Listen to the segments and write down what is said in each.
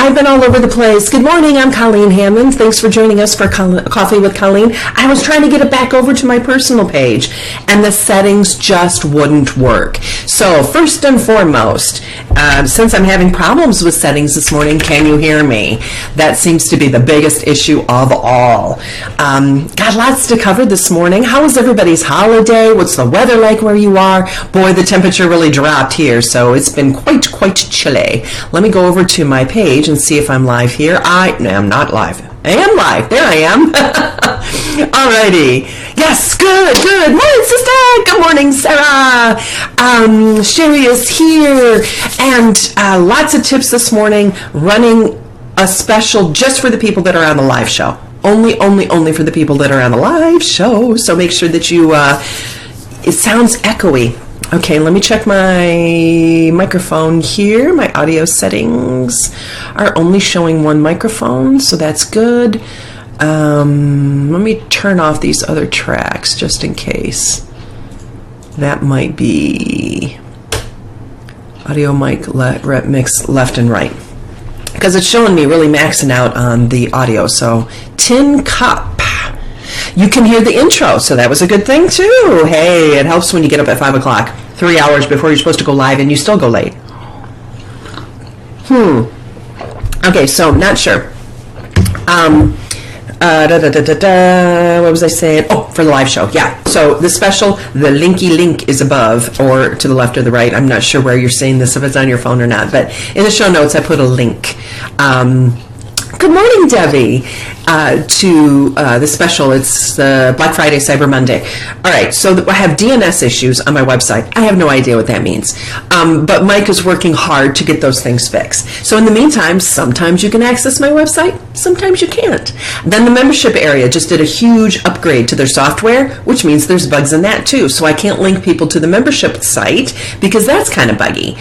I've been all over the place. Good morning, I'm Colleen Hammond. Thanks for joining us for Coffee with Colleen. I was trying to get it back over to my personal page, and the settings just wouldn't work. So first and foremost, since I'm having problems with settings this morning, can you hear me? That seems to be the biggest issue of all. Got lots to cover this morning. How was everybody's holiday? What's the weather like where you are? Boy, the temperature really dropped here, so it's been quite chilly. Let me go over to my page and see if I'm live here. I am not live. I am live. There I am. Alrighty. Yes, good. Morning, sister. Good morning, Sarah. Sherry is here. And lots of tips this morning, running a special just for the people that are on the live show. Only for the people that are on the live show. So make sure that you, it sounds echoey. Okay, let me check my microphone here. My audio settings are only showing one microphone, so that's good. Let me turn off these other tracks just in case. That might be audio mic mix left and right, because it's showing me really maxing out on the audio. So Tin Cup. You can hear the intro, so that was a good thing too. Hey, it helps when you get up at 5 o'clock, 3 hours before you're supposed to go live, and you still go late. Okay, so not sure. What was I saying? Oh, for the live show, yeah. So the special, the linky link is above, or to the left or the right. I'm not sure where you're seeing this, if it's on your phone or not, but in the show notes I put a link. Good morning, Debbie, to the special. It's Black Friday, Cyber Monday. All right, so I have DNS issues on my website. I have no idea what that means, but Mike is working hard to get those things fixed. So in the meantime, sometimes you can access my website, sometimes you can't. Then the membership area just did a huge upgrade to their software, which means there's bugs in that too. So I can't link people to the membership site because that's kind of buggy.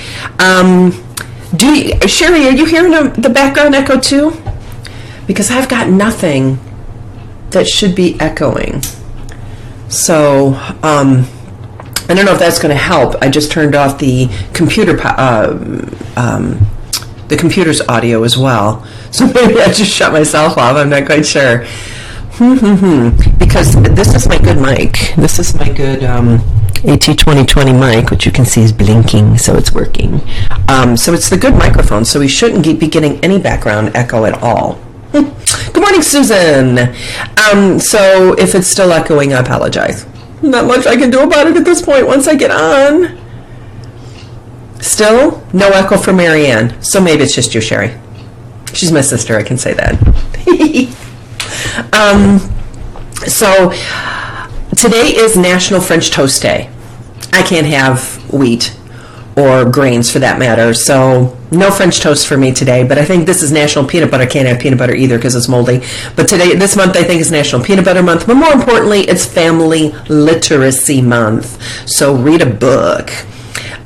Sherry, are you hearing the background echo too? Because I've got nothing that should be echoing. So, I don't know if that's going to help. I just turned off the the computer's audio as well. So maybe I just shut myself off. I'm not quite sure. Because this is my good mic. This is my good AT2020 mic, which you can see is blinking, so it's working. So it's the good microphone, so we shouldn't be getting any background echo at all. Good morning, Susan. So if it's still echoing, I apologize. Not much I can do about it at this point once I get on. Still, no echo for Marianne. So maybe it's just you, Sherry. She's my sister, I can say that. So today is National French Toast Day. I can't have wheat or grains for that matter, so no French toast for me today. But I think this is National Peanut Butter. Can't have peanut butter either because it's moldy. But this month, I think is National Peanut Butter Month. But more importantly, it's Family Literacy Month. So read a book.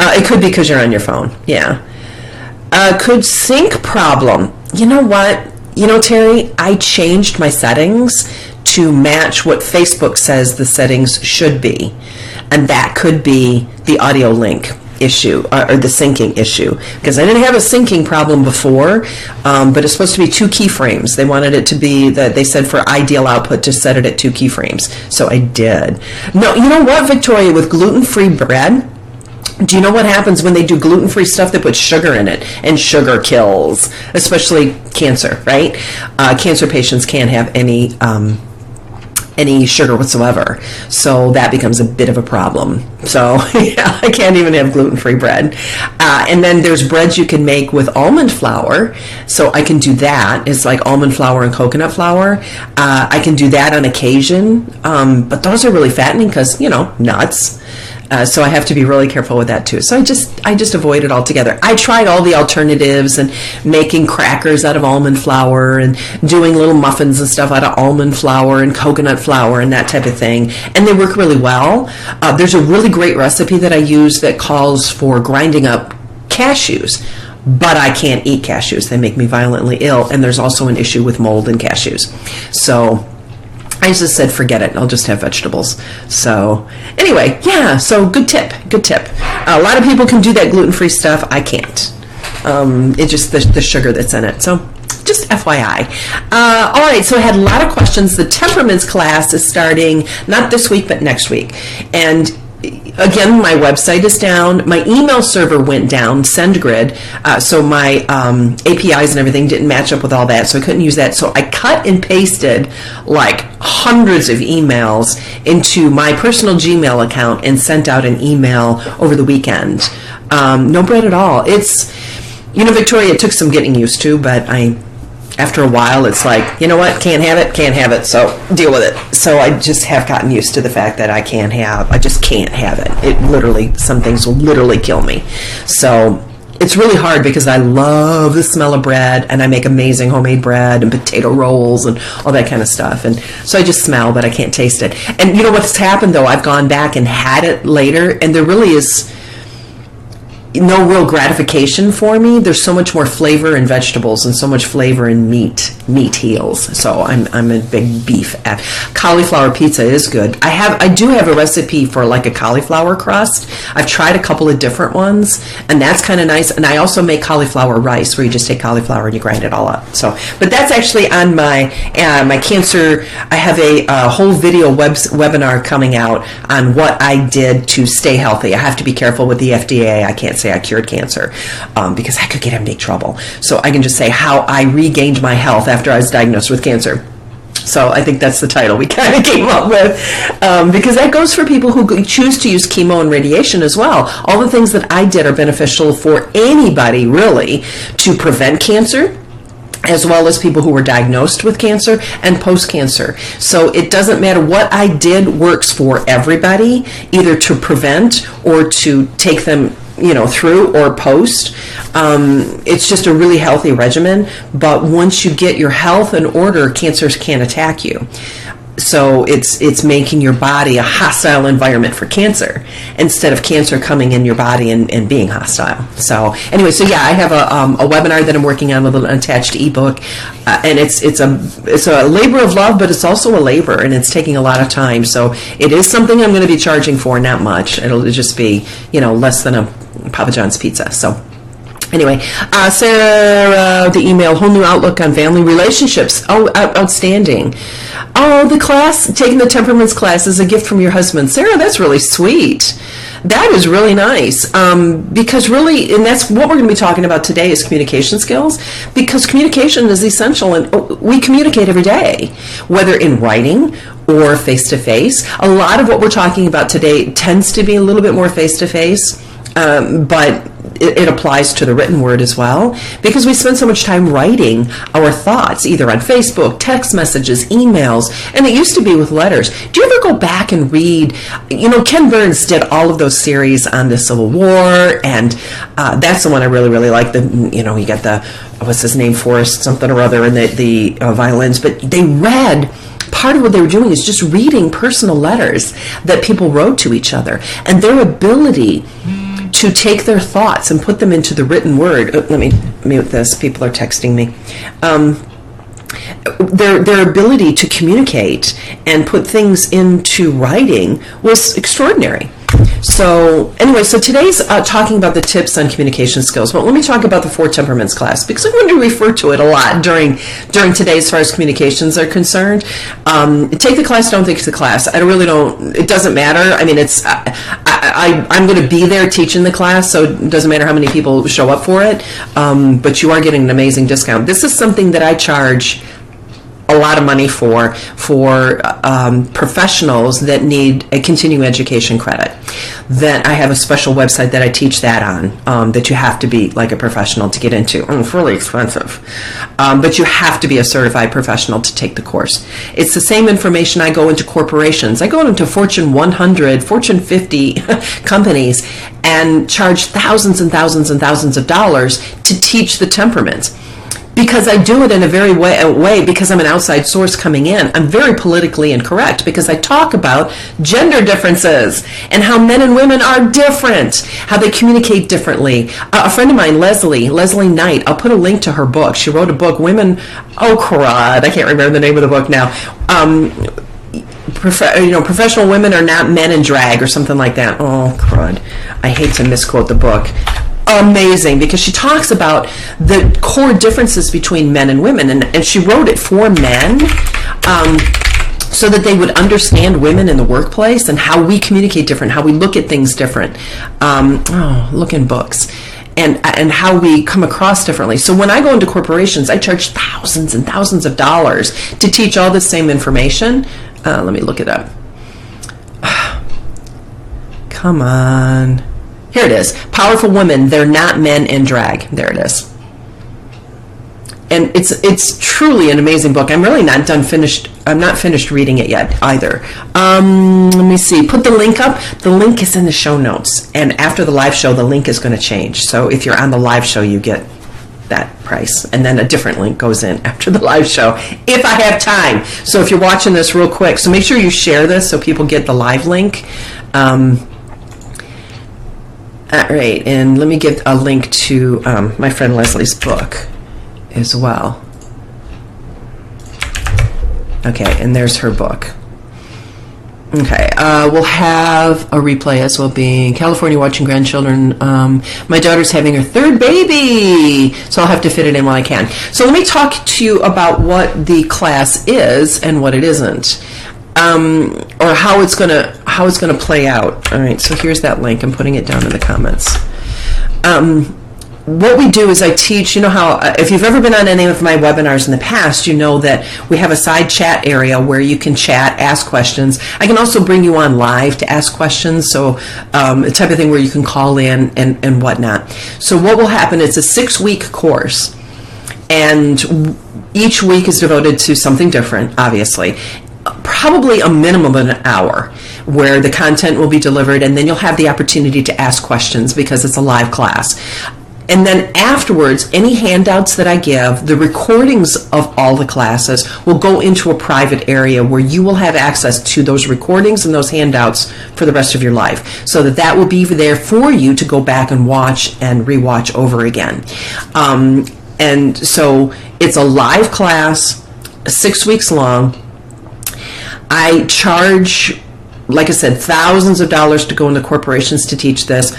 It could be because you're on your phone. Yeah. Could sync problem. You know what? You know, Terry, I changed my settings to match what Facebook says the settings should be. And that could be the audio link issue or the syncing issue, because I didn't have a syncing problem before, but it's supposed to be 2 keyframes. They wanted it to be that they said for ideal output to set it at 2 keyframes, so I did. No, you know what, Victoria, with gluten-free bread, do you know what happens when they do gluten-free stuff? They put sugar in it, and sugar kills, especially cancer, right? Cancer patients can't have any sugar whatsoever, so that becomes a bit of a problem. So yeah, I can't even have gluten-free bread. And then there's breads you can make with almond flour, so I can do that. It's like almond flour and coconut flour. I can do that on occasion, but those are really fattening because, you know, nuts. So I have to be really careful with that too. So I just avoid it altogether. I tried all the alternatives and making crackers out of almond flour and doing little muffins and stuff out of almond flour and coconut flour and that type of thing. And they work really well. There's a really great recipe that I use that calls for grinding up cashews. But I can't eat cashews. They make me violently ill. And there's also an issue with mold in cashews. So I just said, forget it. I'll just have vegetables. So anyway, yeah, so good tip. A lot of people can do that gluten-free stuff. I can't. It's just the sugar that's in it. So just FYI. All right, so I had a lot of questions. The Temperaments class is starting not this week, but next week. And again, my website is down. My email server went down, SendGrid, so my APIs and everything didn't match up with all that, so I couldn't use that. So I cut and pasted like hundreds of emails into my personal Gmail account and sent out an email over the weekend. No bread at all. It's, Victoria, it took some getting used to, but after a while, it's like, you know what, can't have it, so deal with it. So I just have gotten used to the fact that I just can't have it. It literally, some things will literally kill me. So it's really hard because I love the smell of bread, and I make amazing homemade bread and potato rolls and all that kind of stuff. And so I just smell, but I can't taste it. And you know what's happened, though? I've gone back and had it later, and there really is no real gratification for me. There's so much more flavor in vegetables and so much flavor in meat. Meat heals. So I'm a big beef. Cauliflower pizza is good. I do have a recipe for like a cauliflower crust. I've tried a couple of different ones, and that's kind of nice. And I also make cauliflower rice, where you just take cauliflower and you grind it all up. So, but that's actually on my cancer. I have a whole video webinar coming out on what I did to stay healthy. I have to be careful with the FDA. I can't say I cured cancer because I could get in big trouble. So I can just say how I regained my health after I was diagnosed with cancer. So I think that's the title we kind of came up with, because that goes for people who choose to use chemo and radiation as well. All the things that I did are beneficial for anybody, really, to prevent cancer, as well as people who were diagnosed with cancer and post-cancer. So it doesn't matter what I did, works for everybody, either to prevent or to take them through or post. It's just a really healthy regimen, but once you get your health in order, cancers can't attack you. So it's making your body a hostile environment for cancer instead of cancer coming in your body and being hostile. So anyway, I have a webinar that I'm working on with an attached ebook, and it's a labor of love, but it's also a labor, and it's taking a lot of time. So it is something I'm going to be charging for, not much. It'll just be less than a Papa John's pizza. So anyway, Sarah, the email, whole new outlook on family relationships. Oh, outstanding. Oh, the class, taking the Temperaments class is a gift from your husband. Sarah, that's really sweet. That is really nice, because really, and that's what we're going to be talking about today, is communication skills, because communication is essential, and we communicate every day, whether in writing or face-to-face. A lot of what we're talking about today tends to be a little bit more face-to-face, but it applies to the written word as well, because we spend so much time writing our thoughts, either on Facebook, text messages, emails, and it used to be with letters. Do you ever go back and read, Ken Burns did all of those series on the Civil War, and that's the one I really, really like. You got the, what's his name, Forrest something or other, and the violins, but they read, part of what they were doing is just reading personal letters that people wrote to each other, and their ability to take their thoughts and put them into the written word. Let me mute this. People are texting me. Their ability to communicate and put things into writing was extraordinary. So anyway, today's talking about the tips on communication skills. But let me talk about the 4 Temperaments class, because I'm going to refer to it a lot during today as far as communications are concerned. Take the class, don't take the class. I really don't. It doesn't matter. I mean, I'm going to be there teaching the class, so it doesn't matter how many people show up for it. But you are getting an amazing discount. This is something that I charge a lot of money for professionals that need a continuing education credit. Then I have a special website that I teach that on, that you have to be like a professional to get into. It's really expensive. But you have to be a certified professional to take the course. It's the same information I go into corporations. I go into Fortune 100, Fortune 50 companies and charge thousands and thousands and thousands of dollars to teach the temperaments. Because I do it in a very way, because I'm an outside source coming in. I'm very politically incorrect because I talk about gender differences and how men and women are different, how they communicate differently. A friend of mine, Leslie Knight, I'll put a link to her book. She wrote a book, Women, oh crud, I can't remember the name of the book now. Professional women are not men in drag or something like that. Oh crud, I hate to misquote the book. amazing, because she talks about the core differences between men and women, and she wrote it for men, so that they would understand women in the workplace and how we communicate different, how we look at things different. Look in books. And how we come across differently. So when I go into corporations, I charge thousands and thousands of dollars to teach all the same information. Let me look it up. Come on. Here it is. Powerful Women, They're Not Men in Drag. There it is. And it's truly an amazing book. I'm really not finished. I'm not finished reading it yet either. Let me see. Put the link up. The link is in the show notes. And after the live show, the link is going to change. So if you're on the live show, you get that price. And then a different link goes in after the live show, if I have time. So if you're watching this real quick, so make sure you share this so people get the live link. All right. And let me give a link to my friend Leslie's book as well. Okay, and there's her book. Okay, we'll have a replay as well, being California watching grandchildren. My daughter's having her third baby, so I'll have to fit it in while I can. So let me talk to you about what the class is and what it isn't, or how it's gonna play out. All right, so here's that link. I'm putting it down in the comments. What we do is I teach, you know how, if you've ever been on any of my webinars in the past, you know that we have a side chat area where you can chat, ask questions. I can also bring you on live to ask questions, so the type of thing where you can call in and whatnot. So what will happen, it's a 6-week course, and each week is devoted to something different, obviously. Probably a minimum of an hour where the content will be delivered, and then you'll have the opportunity to ask questions because it's a live class. And then afterwards, any handouts that I give, the recordings of all the classes will go into a private area where you will have access to those recordings and those handouts for the rest of your life. So that will be there for you to go back and watch and rewatch over again. And so it's a live class, 6 weeks long. I charge, like I said, thousands of dollars to go into corporations to teach this.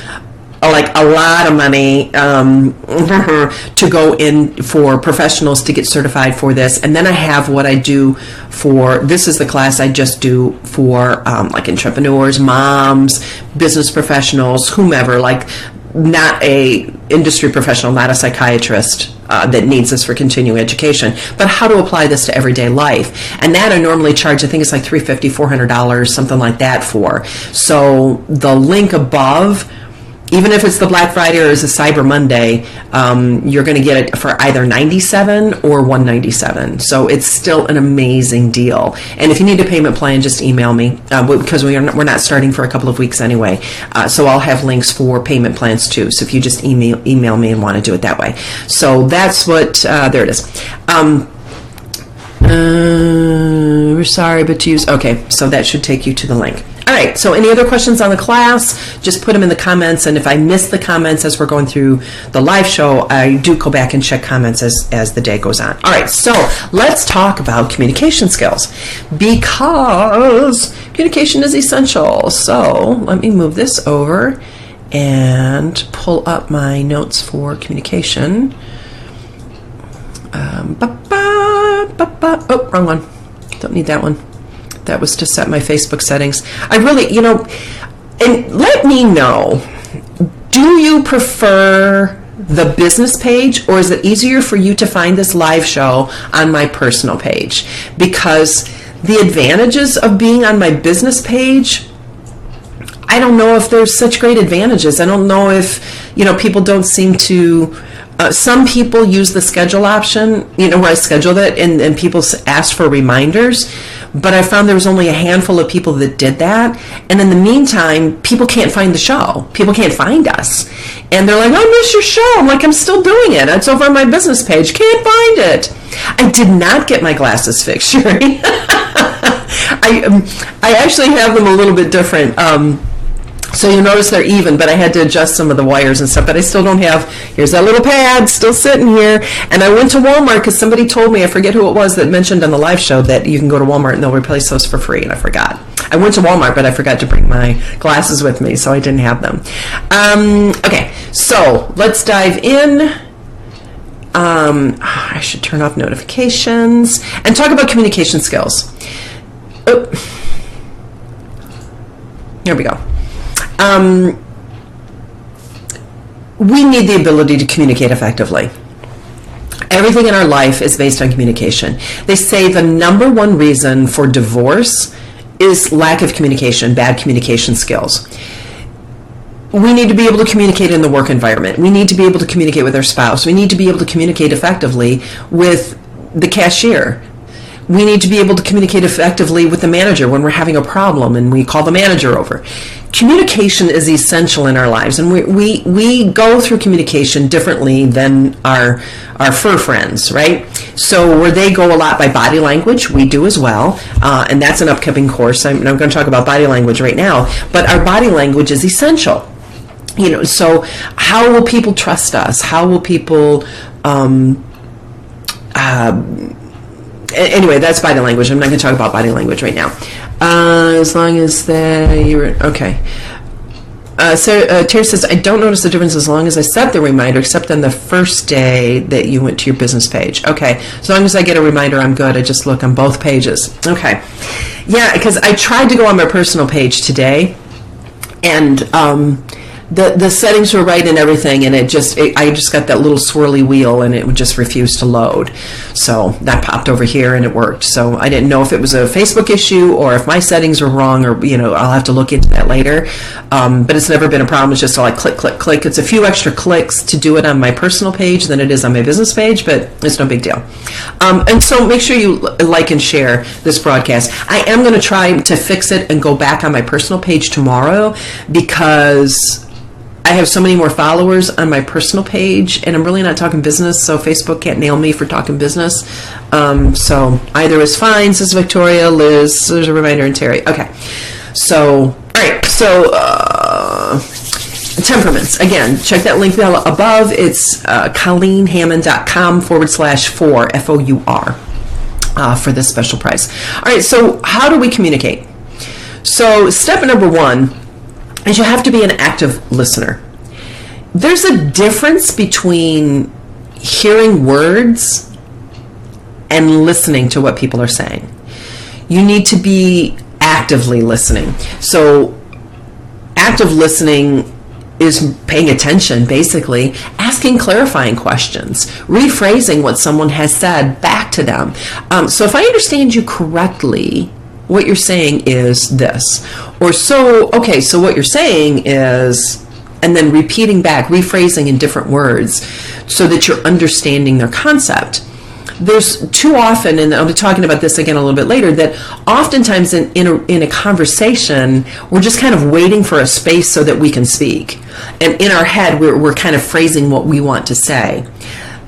Like a lot of money to go in for professionals to get certified for this. And then I have what I do for, this is the class I just do for like entrepreneurs, moms, business professionals, whomever, like not a industry professional, not a psychiatrist that needs this for continuing education, but how to apply this to everyday life. And that I normally charge, I think it's like $350, $400, something like that for. So the link above, even if it's the Black Friday or it's a Cyber Monday, you're going to get it for either $97 or $197. So it's still an amazing deal. And if you need a payment plan, just email me because we're not starting for a couple of weeks anyway. So I'll have links for payment plans too. So if you just email me and want to do it that way. So that's what, there it is. We're sorry, but to use, okay, so that should take you to the link. All right, so any other questions on the class, just put them in the comments, and if I miss the comments as we're going through the live show, I do go back and check comments as the day goes on. All right, so let's talk about communication skills, because communication is essential. So let me move this over and pull up my notes for communication. Oh, wrong one. Don't need that one. That was to set my Facebook settings. I really, and let me know, do you prefer the business page, or is it easier for you to find this live show on my personal page? Because the advantages of being on my business page, I don't know if there's such great advantages. I don't know if, people don't seem to... some people use the schedule option, where I schedule it, and people ask for reminders. But I found there was only a handful of people that did that. And in the meantime, people can't find the show. People can't find us. And they're like, I miss your show. I'm like, I'm still doing it. It's over on my business page. Can't find it. I did not get my glasses fixed, Sherry. I actually have them a little bit different. So you'll notice they're even, but I had to adjust some of the wires and stuff, but I still don't have, here's that little pad still sitting here. And I went to Walmart because somebody told me, I forget who it was that mentioned on the live show, that you can go to Walmart and they'll replace those for free, and I forgot. I went to Walmart, but I forgot to bring my glasses with me, so I didn't have them. Okay, so let's dive in. I should turn off notifications and talk about communication skills. Oh. Here we go. We need the ability to communicate effectively. Everything in our life is based on communication. They say the number one reason for divorce is lack of communication, bad communication skills. We need to be able to communicate in the work environment. We need to be able to communicate with our spouse. We need to be able to communicate effectively with the cashier. We need to be able to communicate effectively with the manager when we're having a problem and we call the manager over. Communication is essential in our lives, and we go through communication differently than our fur friends, right? So where they go a lot by body language, we do as well, and that's an upcoming course. I'm going to talk about body language right now, but our body language is essential. You know, so how will people trust us? How will people anyway, that's body language. I'm not going to talk about body language right now. As long as you're okay. So Terry says, I don't notice the difference as long as I set the reminder, except on the first day that you went to your business page. Okay, as long as I get a reminder, I'm good. I just look on both pages. Okay, yeah, because I tried to go on my personal page today, and the settings were right and everything, and I just got that little swirly wheel, and it would just refuse to load. So that popped over here, and it worked. So I didn't know if it was a Facebook issue or if my settings were wrong, or I'll have to look into that later. But it's never been a problem. It's just all like click, click, click. It's a few extra clicks to do it on my personal page than it is on my business page, but it's no big deal. And so make sure you like and share this broadcast. I am going to try to fix it and go back on my personal page tomorrow, because I have so many more followers on my personal page, and I'm really not talking business, so Facebook can't nail me for talking business. So either is fine, says Victoria. Liz, there's a reminder, and Terry. Okay. So, all right. So, Temperaments. Again, check that link above. It's ColleenHammond.com/4, FOUR, for this special price. All right. So how do we communicate? So step number one is you have to be an active listener. There's a difference between hearing words and listening to what people are saying. You need to be actively listening. So active listening is paying attention, basically, asking clarifying questions, rephrasing what someone has said back to them. So if I understand you correctly, what you're saying is this. Or so what you're saying is, and then repeating back, rephrasing in different words so that you're understanding their concept. There's too often, and I'll be talking about this again a little bit later, that oftentimes in a conversation, we're just kind of waiting for a space so that we can speak. And in our head, we're kind of phrasing what we want to say.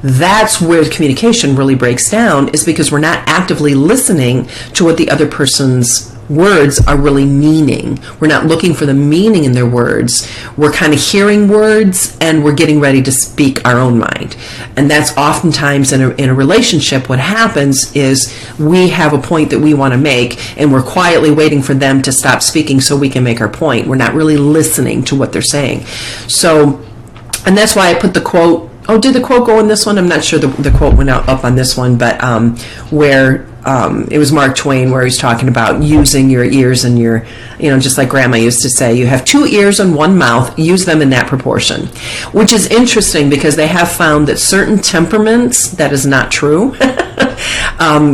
That's where communication really breaks down, is because we're not actively listening to what the other person's words are really meaning. We're not looking for the meaning in their words. We're kind of hearing words, and we're getting ready to speak our own mind. And that's oftentimes in a relationship, what happens is we have a point that we want to make, and we're quietly waiting for them to stop speaking so we can make our point. We're not really listening to what they're saying. So, and that's why I put the quote. Oh, did the quote go in this one? I'm not sure the quote went up on this one, but where it was Mark Twain, where he's talking about using your ears and your, just like Grandma used to say, you have 2 ears and 1 mouth, use them in that proportion, which is interesting because they have found that certain temperaments, that is not true.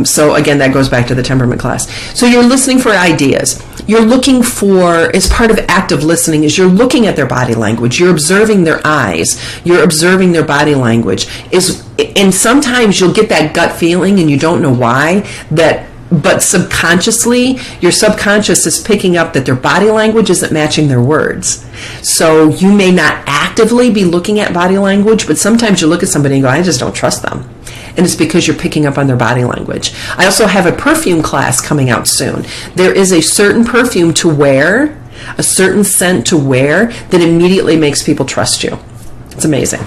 So again, that goes back to the temperament class. So you're listening for ideas. You're looking for, as part of active listening, is you're looking at their body language. You're observing their eyes. You're observing their body language. And sometimes you'll get that gut feeling, and you don't know why, but subconsciously, your subconscious is picking up that their body language isn't matching their words. So you may not actively be looking at body language, but sometimes you look at somebody and go, I just don't trust them. And it's because you're picking up on their body language. I also have a perfume class coming out soon. There is a certain perfume to wear a certain scent to wear that immediately makes people trust you. It's amazing.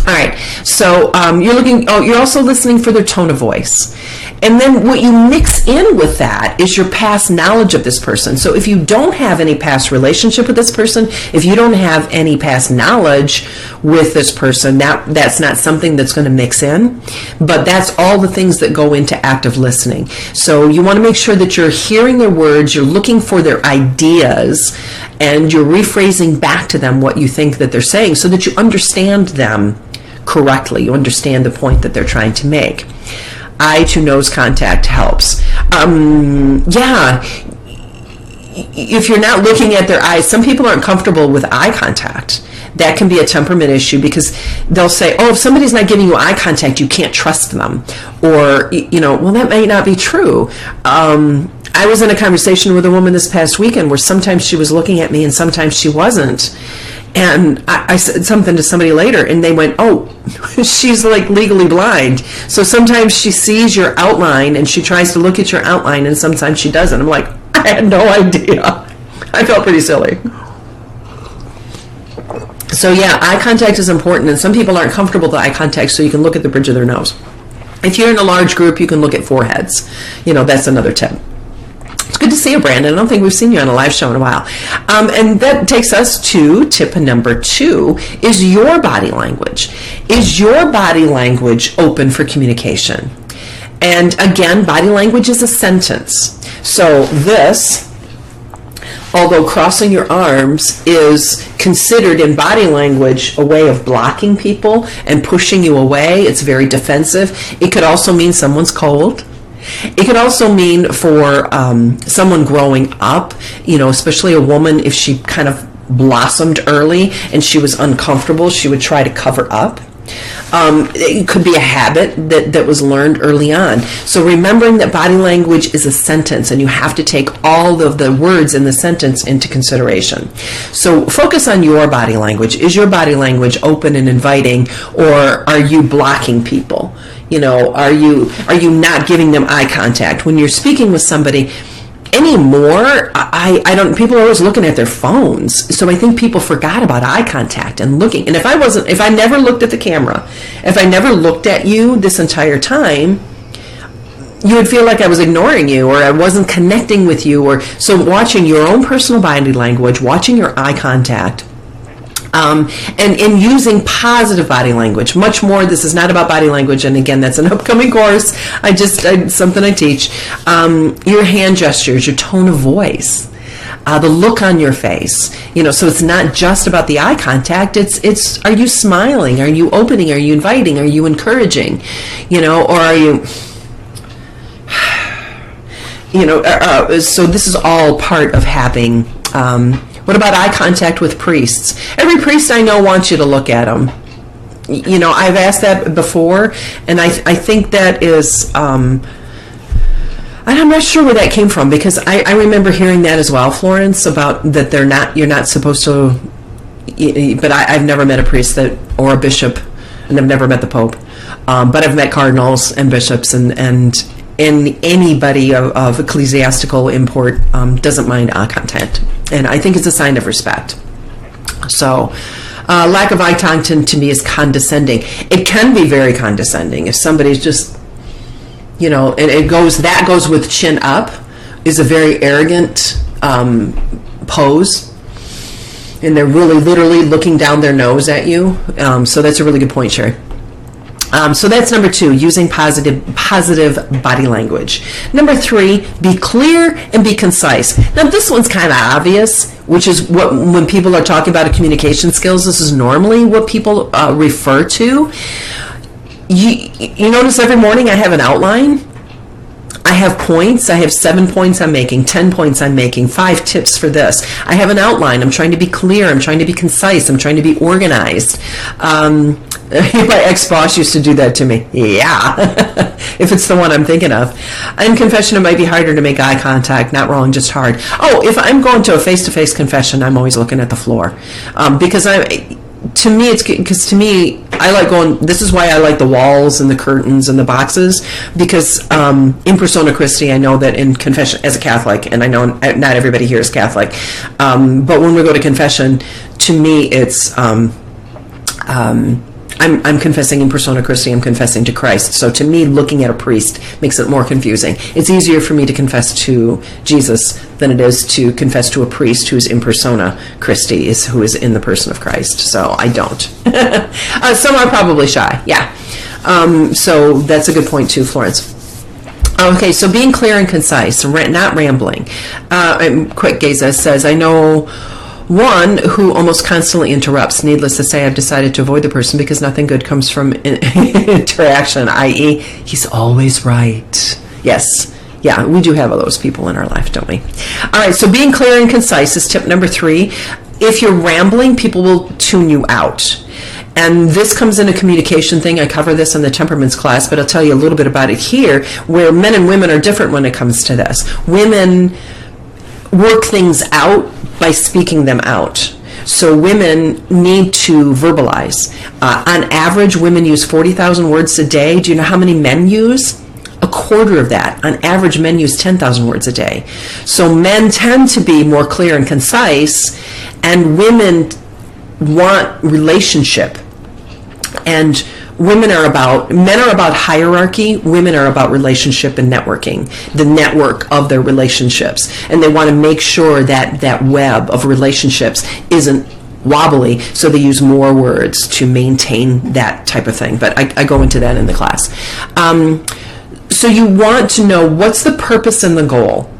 All right, so you're also listening for their tone of voice. And then what you mix in with that is your past knowledge of this person. So if you don't have any past relationship with this person, if you don't have any past knowledge with this person, that's not something that's going to mix in. But that's all the things that go into active listening. So you want to make sure that you're hearing their words, you're looking for their ideas, and you're rephrasing back to them what you think that they're saying so that you understand them correctly. You understand the point that they're trying to make. Eye to nose contact helps. If you're not looking at their eyes, some people aren't comfortable with eye contact. That can be a temperament issue because they'll say, if somebody's not giving you eye contact, you can't trust them. Or, well, that may not be true. I was in a conversation with a woman this past weekend where sometimes she was looking at me and sometimes she wasn't. And I said something to somebody later, and they went, she's like legally blind. So sometimes she sees your outline, and she tries to look at your outline, and sometimes she doesn't. I'm like, I had no idea. I felt pretty silly. So yeah, eye contact is important, and some people aren't comfortable with eye contact, so you can look at the bridge of their nose. If you're in a large group, you can look at foreheads. That's another tip. It's good to see you, Brandon. I don't think we've seen you on a live show in a while. And that takes us to tip number 2, is your body language. Is your body language open for communication? And again, body language is a sentence. So this, although crossing your arms is considered in body language a way of blocking people and pushing you away, it's very defensive. It could also mean someone's cold. It could also mean for someone growing up, especially a woman, if she kind of blossomed early and she was uncomfortable, she would try to cover up. It could be a habit that was learned early on. So remembering that body language is a sentence and you have to take all of the words in the sentence into consideration. So focus on your body language. Is your body language open and inviting, or are you blocking people? Are you not giving them eye contact? When you're speaking with somebody anymore, people are always looking at their phones. So I think people forgot about eye contact and looking. And if I never looked at the camera, if I never looked at you this entire time, you would feel like I was ignoring you or I wasn't connecting with you. So watching your own personal body language, watching your eye contact, and in using positive body language, much more. This is not about body language, and again, that's an upcoming course. Something I teach. Your hand gestures, your tone of voice, the look on your face. So it's not just about the eye contact. It's are you smiling? Are you opening? Are you inviting? Are you encouraging? Or are you? So this is all part of having. What about eye contact with priests? Every priest I know wants you to look at them. I've asked that before, and I think that is, I'm not sure where that came from, because I remember hearing that as well, Florence, about that you're not supposed to, but I've never met a priest or a bishop, and I've never met the Pope, but I've met cardinals and bishops and anybody of ecclesiastical import doesn't mind eye contact. And I think it's a sign of respect. So lack of eye contact to me is condescending. It can be very condescending if somebody's just, and that goes with chin up, is a very arrogant pose. And they're really literally looking down their nose at you. So that's a really good point, Sherry. So that's number 2, using positive body language. Number 3, be clear and be concise. Now this one's kind of obvious, which is when people are talking about communication skills, this is normally what people refer to. You notice every morning I have an outline. I have points. I have 7 points I'm making, 10 points I'm making, 5 tips for this. I have an outline. I'm trying to be clear. I'm trying to be concise. I'm trying to be organized. My ex-boss used to do that to me. Yeah. If it's the one I'm thinking of. In confession, it might be harder to make eye contact. Not wrong, just hard. If I'm going to a face-to-face confession, I'm always looking at the floor. Because to me, it's because to me, I like going. This is why I like the walls and the curtains and the boxes, because in persona Christi, I know that in confession as a Catholic, and I know not everybody here is Catholic, but when we go to confession, to me, it's I'm confessing in persona Christi. I'm confessing to Christ. So to me, looking at a priest makes it more confusing. It's easier for me to confess to Jesus than it is to confess to a priest who's in persona Christi, who is in the person of Christ. So I don't. Some are probably shy. Yeah. So that's a good point too, Florence. Okay, so being clear and concise, not rambling. Quick Geza says, I know one who almost constantly interrupts. Needless to say, I've decided to avoid the person because nothing good comes from interaction, i.e., he's always right. Yes. Yeah, we do have those people in our life, don't we? All right, so being clear and concise is tip number 3. If you're rambling, people will tune you out. And this comes in a communication thing. I cover this in the Temperaments class, but I'll tell you a little bit about it here, where men and women are different when it comes to this. Women work things out by speaking them out. So women need to verbalize. On average, women use 40,000 words a day. Do you know how many men use? A quarter of that. On average, men use 10,000 words a day. So men tend to be more clear and concise, and women want relationship. And men are about hierarchy, women are about relationship and networking, the network of their relationships. And they want to make sure that that web of relationships isn't wobbly, so they use more words to maintain that type of thing. But I go into that in the class. So you want to know what's the purpose and the goal.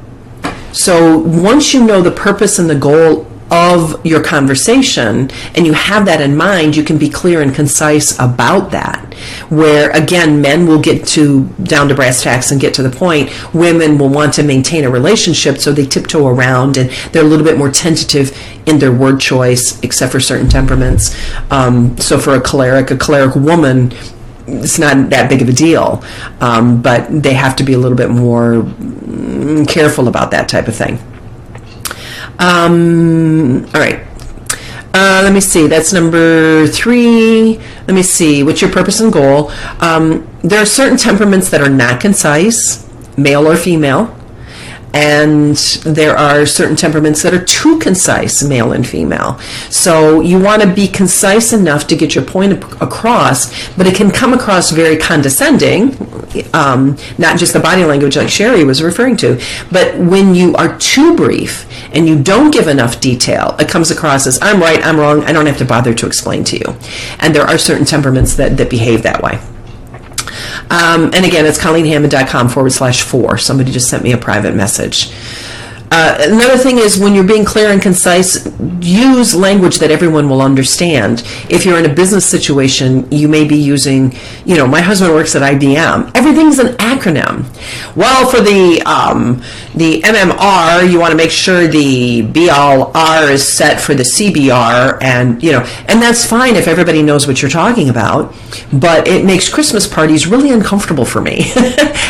So once you know the purpose and the goal of your conversation, and you have that in mind, you can be clear and concise about that. Where, again, men will get down to brass tacks and get to the point. Women will want to maintain a relationship, so they tiptoe around, and they're a little bit more tentative in their word choice, except for certain temperaments. So for a choleric woman, it's not that big of a deal, but they have to be a little bit more careful about that type of thing. All right. Let me see. That's number 3. Let me see. What's your purpose and goal? There are certain temperaments that are not concise, male or female. And there are certain temperaments that are too concise, male and female. So you want to be concise enough to get your point across, but it can come across very condescending, not just the body language like Sherry was referring to, but when you are too brief and you don't give enough detail, it comes across as, I'm right, I'm wrong, I don't have to bother to explain to you. And there are certain temperaments that behave that way. And again, it's ColleenHammond.com/4. Somebody just sent me a private message. Another thing is, when you're being clear and concise, use language that everyone will understand. If you're in a business situation, you may be using, my husband works at IBM. Everything's an acronym. Well, for the MMR, you want to make sure the BLR is set for the CBR, and that's fine if everybody knows what you're talking about, but it makes Christmas parties really uncomfortable for me.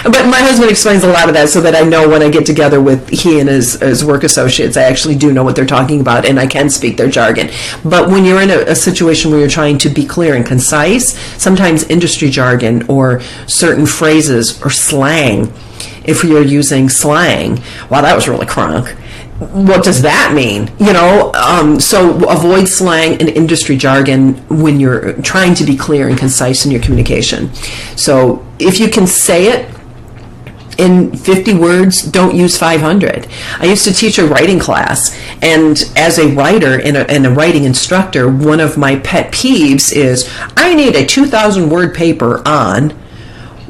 But my husband explains a lot of that so that I know when I get together with he and his work associates, I actually do know what they're talking about, and I can speak their jargon. But when you're in a situation where you're trying to be clear and concise, sometimes industry jargon or certain phrases or slang, if you're using slang, wow, that was really crunk. What does that mean? So avoid slang and industry jargon when you're trying to be clear and concise in your communication. So if you can say it in 50 words, don't use 500. I used to teach a writing class, and as a writer and a writing instructor, one of my pet peeves is, I need a 2,000 word paper on,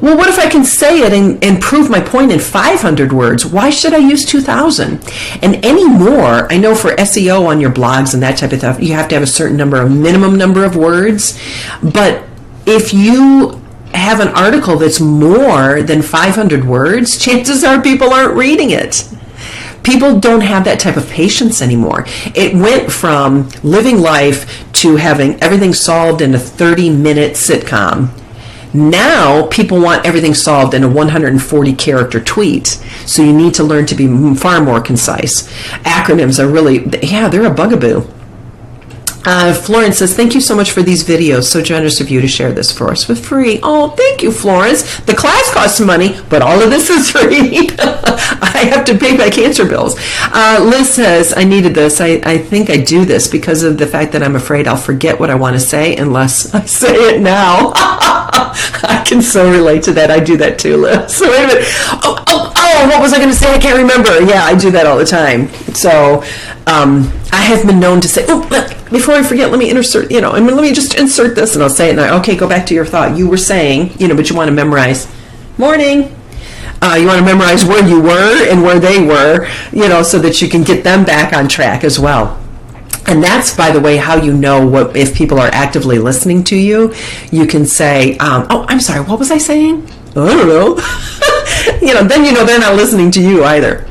well, what if I can say it and prove my point in 500 words? Why should I use 2,000? And anymore, I know for SEO on your blogs and that type of stuff, you have to have a certain minimum number of words, but if you have an article that's more than 500 words, chances are people aren't reading it. People don't have that type of patience anymore. It went from living life to having everything solved in a 30-minute sitcom. Now, people want everything solved in a 140-character tweet, so you need to learn to be far more concise. Acronyms are really, they're a bugaboo. Florence says, thank you so much for these videos. So generous of you to share this for us for free. Oh, thank you, Florence. The class costs money, but all of this is free. I have to pay my cancer bills. Liz says, I needed this. I think I do this because of the fact that I'm afraid I'll forget what I want to say unless I say it now. I can so relate to that. I do that too, Liz. So wait a minute. Oh, what was I going to say? I can't remember. Yeah, I do that all the time. So I have been known to say, before I forget, let me insert, let me just insert this, and I'll say it now. Okay, go back to your thought. You were saying, but you want to memorize. Morning. You want to memorize where you were and where they were, so that you can get them back on track as well. And that's, by the way, how you know if people are actively listening to you. You can say, I'm sorry, what was I saying? I don't know. Then they're not listening to you either.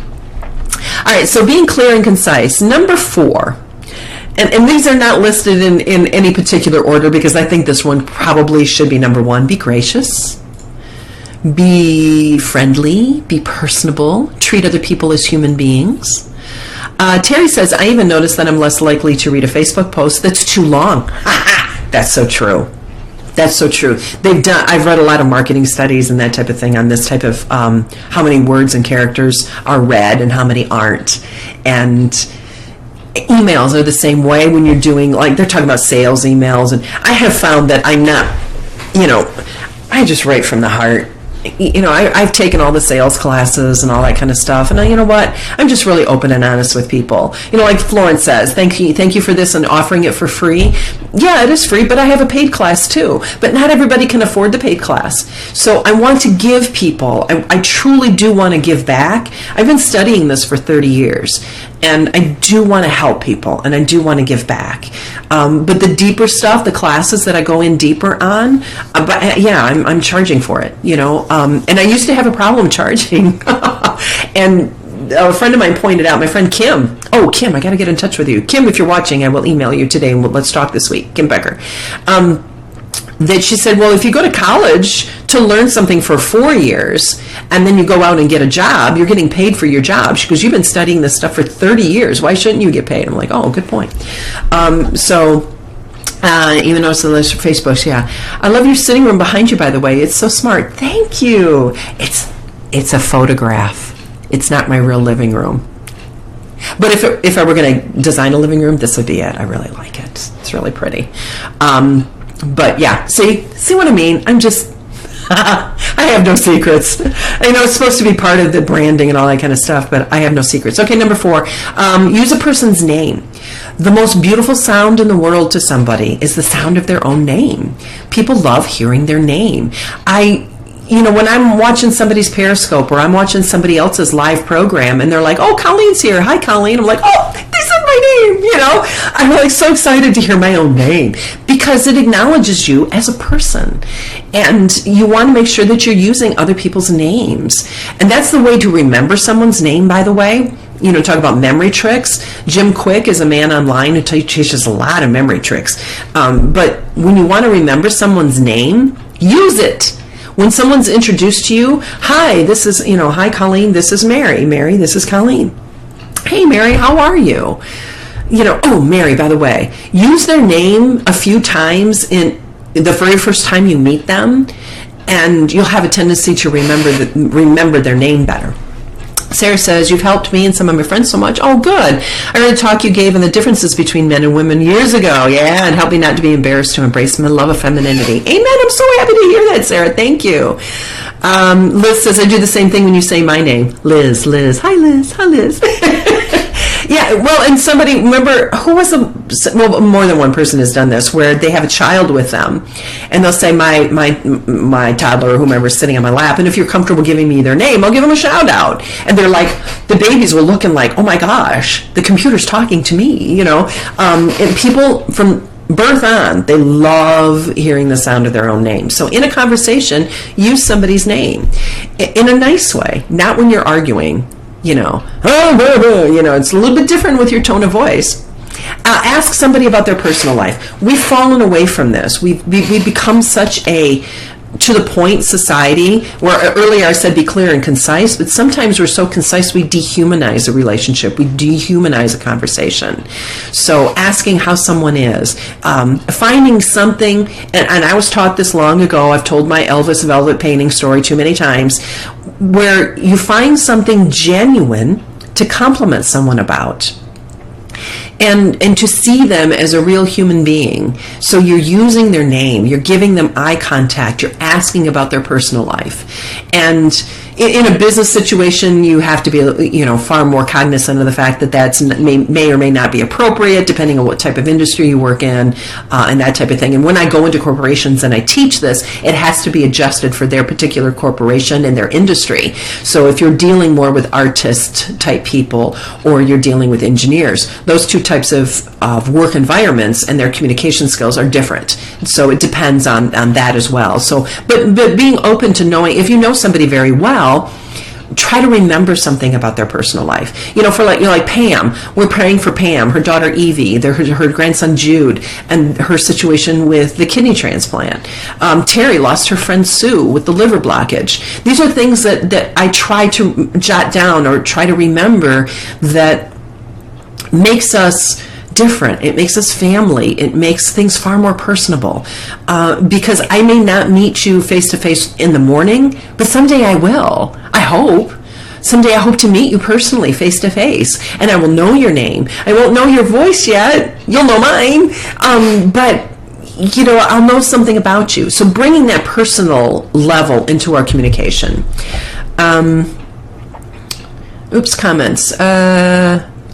All right, so being clear and concise. Number 4. And these are not listed in any particular order because I think this one probably should be number 1. Be gracious. Be friendly. Be personable. Treat other people as human beings. Terry says, I even noticed that I'm less likely to read a Facebook post that's too long. That's so true. That's so true. I've read a lot of marketing studies and that type of thing on this type of how many words and characters are read and how many aren't. And emails are the same way when you're doing, they're talking about sales emails. And I have found that I'm not, I just write from the heart. I've taken all the sales classes and all that kind of stuff, and you know what? I'm just really open and honest with people. Like Florence says, thank you for this and offering it for free. Yeah, it is free, but I have a paid class too. But not everybody can afford the paid class. So I want to give people, I truly do want to give back. I've been studying this for 30 years, and I do want to help people, and I do want to give back. But the deeper stuff, the classes that I go in deeper on, I'm charging for it, and I used to have a problem charging. And a friend of mine pointed out, my friend Kim. Oh, Kim, I got to get in touch with you. Kim, if you're watching, I will email you today, and let's talk this week. Kim Becker. That she said, well, if you go to college to learn something for 4 years and then you go out and get a job, you're getting paid for your job. She goes, you've been studying this stuff for 30 years. Why shouldn't you get paid? I'm like, oh, good point. Even though it's a list of Facebooks, yeah. I love your sitting room behind you, by the way. It's so smart. Thank you. It's a photograph. It's not my real living room. But if I were going to design a living room, this would be it. I really like it. It's really pretty. But yeah, see what I mean? I'm just, I have no secrets. I know it's supposed to be part of the branding and all that kind of stuff, but I have no secrets. Okay, number 4, use a person's name. The most beautiful sound in the world to somebody is the sound of their own name. People love hearing their name. When I'm watching somebody's Periscope or I'm watching somebody else's live program and they're like, oh, Colleen's here. Hi, Colleen. I'm like, oh, they said my name. I'm so excited to hear my own name because it acknowledges you as a person. And you want to make sure that you're using other people's names. And that's the way to remember someone's name, by the way. Talk about memory tricks. Jim Quick is a man online who teaches a lot of memory tricks. But when you want to remember someone's name, use it. When someone's introduced to you, hi, this is, hi, Colleen, this is Mary. Mary, this is Colleen. Hey, Mary, how are you? Oh, Mary, by the way, use their name a few times in the very first time you meet them, and you'll have a tendency to remember their name better. Sarah says, you've helped me and some of my friends so much. Oh, good. I read a talk you gave on the differences between men and women years ago. Yeah, and helped me not to be embarrassed to embrace my love of femininity. Amen. I'm so happy to hear that, Sarah. Thank you. Liz says, I do the same thing when you say my name. Liz. Hi, Liz. Hi, Liz. Yeah, well, and somebody, remember, more than one person has done this, where they have a child with them, and they'll say, my toddler or whomever is sitting on my lap, and if you're comfortable giving me their name, I'll give them a shout out. And they're like, the babies were looking like, oh my gosh, the computer's talking to me, and people from birth on, they love hearing the sound of their own name. So in a conversation, use somebody's name in a nice way, not when you're arguing. It's a little bit different with your tone of voice. Ask somebody about their personal life. We've fallen away from this. We've become such a to the point society, where earlier I said be clear and concise, but sometimes we're so concise we dehumanize a relationship, we dehumanize a conversation. So asking how someone is, finding something, and I was taught this long ago, I've told my Elvis velvet painting story too many times, where you find something genuine to compliment someone about. And to see them as a real human being. So you're using their name, you're giving them eye contact, you're asking about their personal life. And in a business situation, you have to be, far more cognizant of the fact that that's may or may not be appropriate, depending on what type of industry you work in, and that type of thing. And when I go into corporations and I teach this, it has to be adjusted for their particular corporation and their industry. So if you're dealing more with artist type people, or you're dealing with engineers, those two types of work environments and their communication skills are different. So it depends on that as well. So, but being open to knowing, if you know somebody very well, try to remember something about their personal life. For like Pam, we're praying for Pam, her daughter Evie, her grandson Jude, and her situation with the kidney transplant. Terry lost her friend Sue with the liver blockage. These are things that I try to jot down or try to remember that makes us different. It makes us family. It makes things far more personable. Because I may not meet you face to face in the morning, but someday I will. I hope. Someday I hope to meet you personally, face to face, and I will know your name. I won't know your voice yet. You'll know mine. But I'll know something about you. So bringing that personal level into our communication. Comments.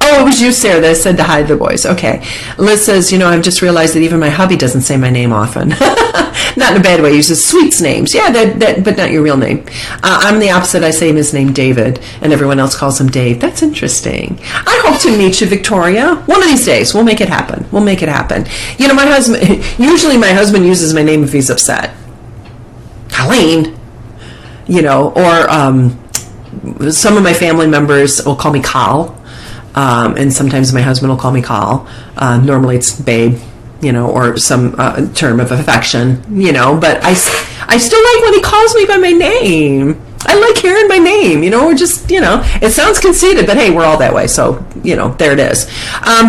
Oh, it was you, Sarah, that said to hide the voice. Okay. Liz says, I've just realized that even my hubby doesn't say my name often. Not in a bad way. He uses sweets names. Yeah, but not your real name. I'm the opposite. I say his name David, and everyone else calls him Dave. That's interesting. I hope to meet you, Victoria. One of these days. We'll make it happen. My husband, usually my husband uses my name if he's upset. Colleen. Or some of my family members will call me Carl. And sometimes my husband will call me Carl. Normally it's babe, or some term of affection, but I still like when he calls me by my name. I like hearing my name, or just, it sounds conceited, but hey, we're all that way. So, there it is.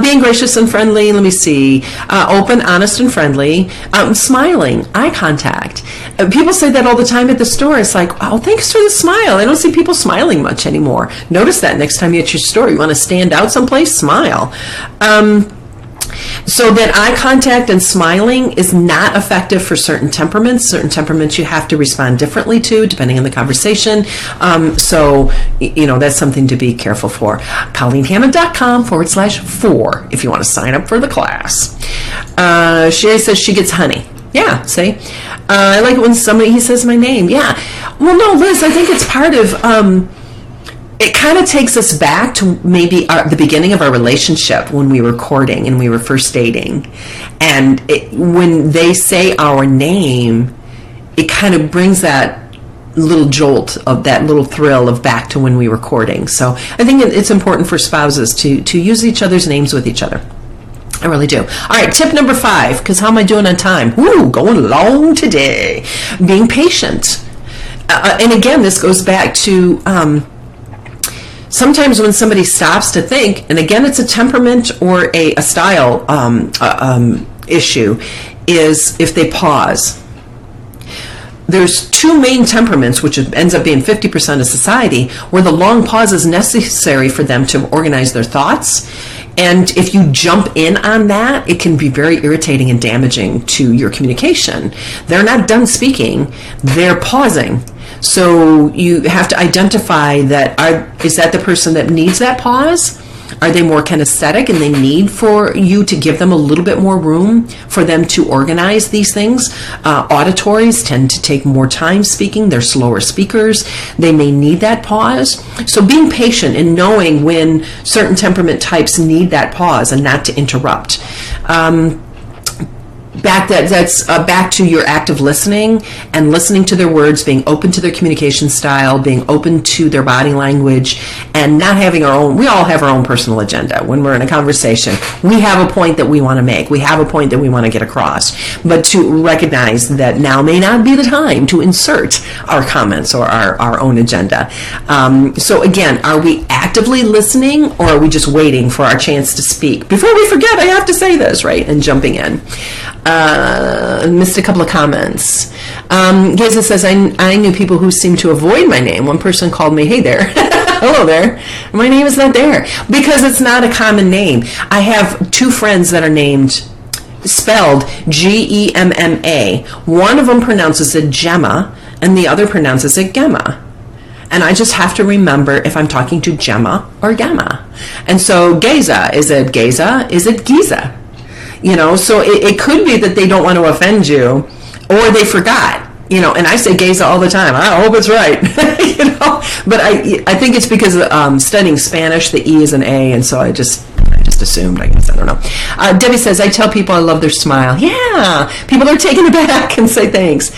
Being gracious and friendly. Let me see. Open, honest, and friendly. Smiling, eye contact. People say that all the time at the store. It's like, oh, thanks for the smile. I don't see people smiling much anymore. Notice that next time you're at your store. You want to stand out someplace? Smile. So that eye contact and smiling is not effective for certain temperaments. Certain temperaments you have to respond differently to, depending on the conversation. So that's something to be careful for. ColleenHammond.com/4 if you want to sign up for the class. Sherry says she gets honey. Yeah, see? I like it when he says my name. Yeah. Well, no, Liz, I think it's part of... It kind of takes us back to maybe the beginning of our relationship when we were courting and we were first dating. And when they say our name, it kind of brings that little jolt of that little thrill of back to when we were courting. So I think it's important for spouses to use each other's names with each other. I really do. All right, tip number 5, because how am I doing on time? Woo, going long today. Being patient. And again, this goes back to... sometimes when somebody stops to think, and again, it's a temperament or a style issue, is if they pause. There's 2 main temperaments, which ends up being 50% of society, where the long pause is necessary for them to organize their thoughts. And if you jump in on that, it can be very irritating and damaging to your communication. They're not done speaking, they're pausing. So you have to identify that, is that the person that needs that pause? Are they more kinesthetic and they need for you to give them a little bit more room for them to organize these things? Auditories tend to take more time speaking. They're slower speakers. They may need that pause. So being patient and knowing when certain temperament types need that pause and not to interrupt. That's back to your active listening and listening to their words, being open to their communication style, being open to their body language, and not having our own. We all have our own personal agenda when we're in a conversation. We have a point that we want to make. We have a point that we want to get across. But to recognize that now may not be the time to insert our comments or our own agenda. So again, are we actively listening, or are we just waiting for our chance to speak? Before we forget, I have to say this, right? And jumping in. Missed a couple of comments. Geza says, I knew people who seemed to avoid my name. One person called me, hey there. Hello there. My name is not there. Because it's not a common name. I have two friends that are named, spelled Gemma. One of them pronounces it Gemma, and the other pronounces it Gemma. And I just have to remember if I'm talking to Gemma or Gemma. And so Geza, is it Geza? Is it Giza? You know, so it could be that they don't want to offend you, or they forgot, you know, and I say Geza all the time. I hope it's right, you know, but I think it's because studying Spanish, the E is an A, and so I just assumed, I guess, I don't know. Debbie says, I tell people I love their smile. Yeah, people are taken aback and say thanks.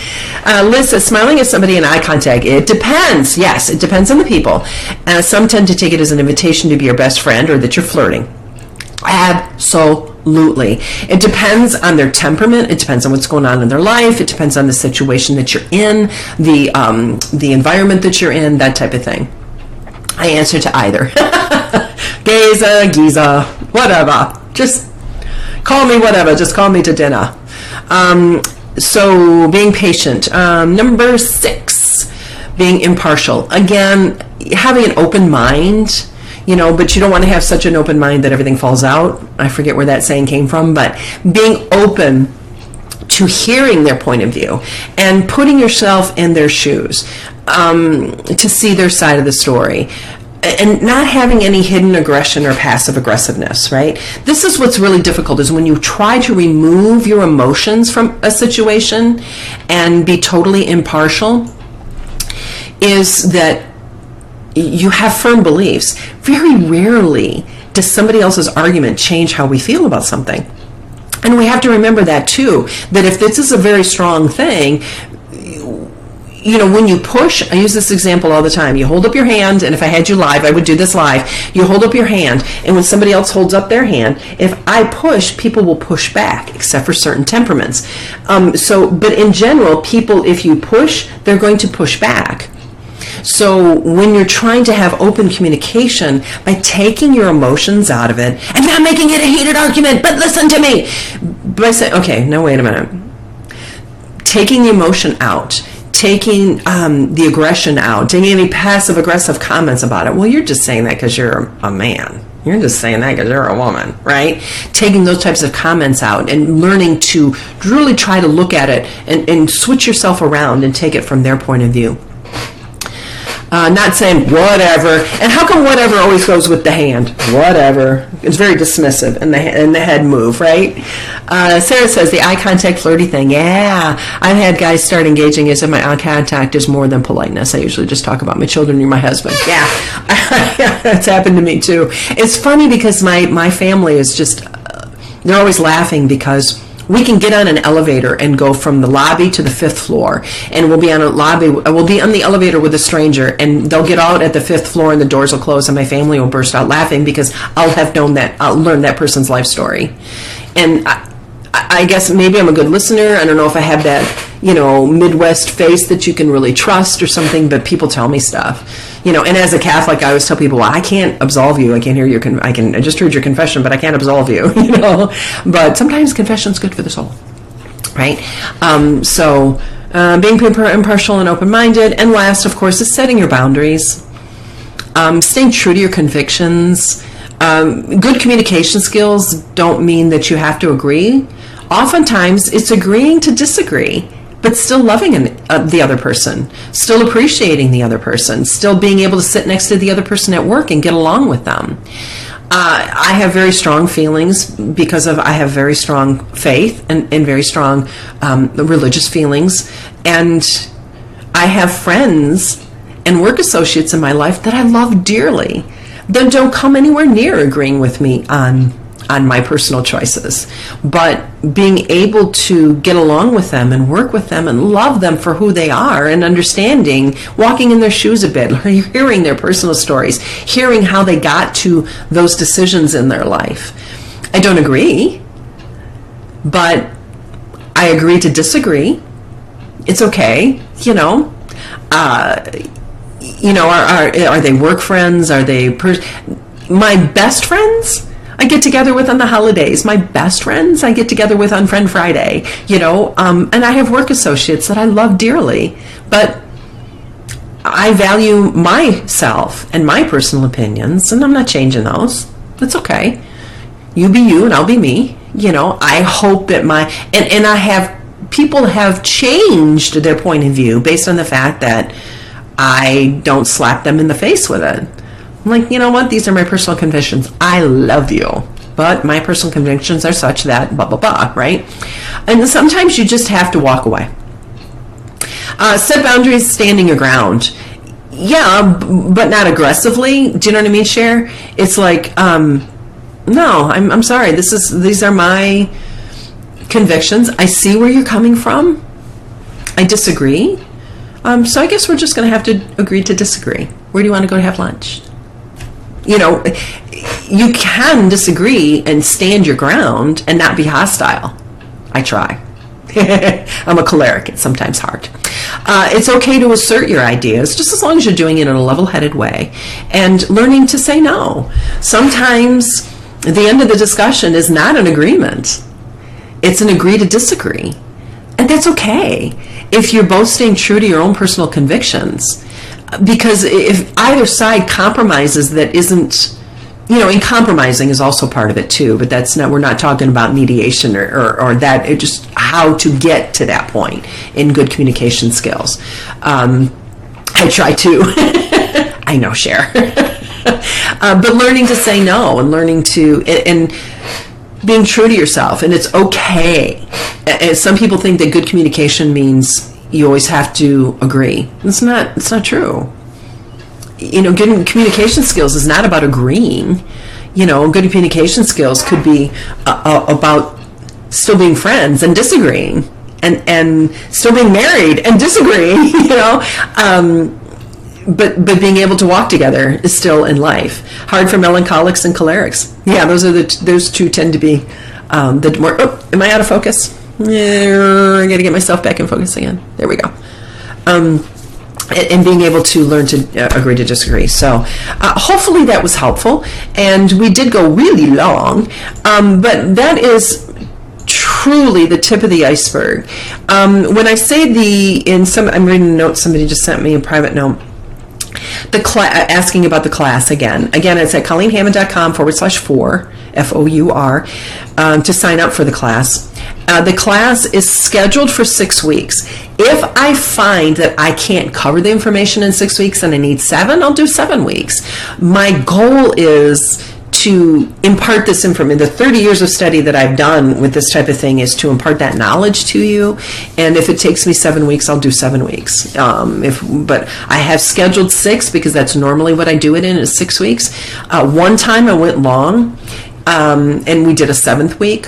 Liz says, smiling at somebody in eye contact, it depends. Yes, it depends on the people. Some tend to take it as an invitation to be your best friend or that you're flirting. Absolutely. It depends on their temperament. It depends on what's going on in their life. It depends on the situation that you're in, the environment that you're in, that type of thing. I answer to either. Geza, Giza, whatever. Just call me whatever. Just call me to dinner. So being patient. Number 6, being impartial. Again, having an open mind. You know, but you don't want to have such an open mind that everything falls out. I forget where that saying came from, but being open to hearing their point of view and putting yourself in their shoes to see their side of the story. And not having any hidden aggression or passive aggressiveness, right? This is what's really difficult, is when you try to remove your emotions from a situation and be totally impartial, is that you have firm beliefs. Very rarely does somebody else's argument change how we feel about something. And we have to remember that too, that if this is a very strong thing, you know, when you push, I use this example all the time. You hold up your hand, and if I had you live, I would do this live. You hold up your hand, and when somebody else holds up their hand, if I push, people will push back, except for certain temperaments. But in general, people, if you push, they're going to push back. So when you're trying to have open communication, by taking your emotions out of it and not making it a heated argument, but listen to me, by saying, okay, now wait a minute. Taking the emotion out, taking the aggression out, taking any passive aggressive comments about it. Well, you're just saying that because you're a man. You're just saying that because you're a woman, right? Taking those types of comments out and learning to really try to look at it and switch yourself around and take it from their point of view. Not saying whatever. And how come whatever always goes with the hand? Whatever. It's very dismissive, and the head move, right? Sarah says the eye contact flirty thing. Yeah, I've had guys start engaging as if my eye contact is more than politeness. I usually just talk about my children or my husband. Yeah, that's happened to me too. It's funny because my family is just, they're always laughing because we can get on an elevator and go from the lobby to the 5th floor, and we'll be on the elevator with a stranger, and they'll get out at the 5th floor and the doors will close, and my family will burst out laughing because I'll learn that person's life story. And I guess maybe I'm a good listener. I don't know if I have that, Midwest face that you can really trust or something, but people tell me stuff. And as a Catholic, I always tell people, well, I can't absolve you. I can't hear I just heard your confession, but I can't absolve you, But sometimes confession's good for the soul, right? Being impartial and open-minded. And last, of course, is setting your boundaries. Staying true to your convictions. Good communication skills don't mean that you have to agree. Oftentimes, it's agreeing to disagree, but still loving the other person, still appreciating the other person, still being able to sit next to the other person at work and get along with them. I have very strong feelings because I have very strong faith and very strong religious feelings. And I have friends and work associates in my life that I love dearly that don't come anywhere near agreeing with me on on my personal choices, but being able to get along with them and work with them and love them for who they are, and understanding, walking in their shoes a bit, hearing their personal stories, hearing how they got to those decisions in their life. I don't agree, but I agree to disagree. It's okay, are they work friends? Are they my best friends I get together with on the holidays? My best friends I get together with on Friend Friday, and I have work associates that I love dearly, but I value myself and my personal opinions, and I'm not changing those. It's okay. You be you and I'll be me. I hope that people have changed their point of view based on the fact that I don't slap them in the face with it. I'm like, you know what? These are my personal convictions. I love you, but my personal convictions are such that blah, blah, blah, right? And sometimes you just have to walk away. Set boundaries, standing your ground. Yeah, but not aggressively. Do you know what I mean, Cher? It's like, no, I'm sorry. These are my convictions. I see where you're coming from. I disagree. So I guess we're just going to have to agree to disagree. Where do you want to go to have lunch? You can disagree and stand your ground and not be hostile. I try. I'm a choleric. It's sometimes hard. It's okay to assert your ideas, just as long as you're doing it in a level-headed way and learning to say no. Sometimes the end of the discussion is not an agreement. It's an agree to disagree. And that's okay if you're both staying true to your own personal convictions. Because if either side compromises, that isn't, and compromising is also part of it too, but we're not talking about mediation or that, it just how to get to that point in good communication skills. I try to, I know, Cher. But learning to say no and learning to, and being true to yourself, and it's okay. And some people think that good communication means you always have to agree. It's not true. Good communication skills is not about agreeing. Good communication skills could be about still being friends and disagreeing, and still being married and disagreeing, but being able to walk together is still in life. Hard for melancholics and cholerics. Yeah, those two tend to be the more. Oh, am I out of focus? I got to get myself back in focus again. There we go. And being able to learn to agree to disagree. So hopefully that was helpful. And we did go really long, but that is truly the tip of the iceberg. When I say I'm reading a note somebody just sent me, a private note. Asking about the class again. Again, it's at ColleenHammond.com/4, FOUR, to sign up for the class. The class is scheduled for 6 weeks. If I find that I can't cover the information in 6 weeks and I need 7, I'll do 7 weeks. My goal is to impart this information. The 30 years of study that I've done with this type of thing is to impart that knowledge to you. And if it takes me 7 weeks, I'll do 7 weeks. But I have scheduled 6 because that's normally what I do it in, is 6 weeks. One time I went long, and we did a 7th week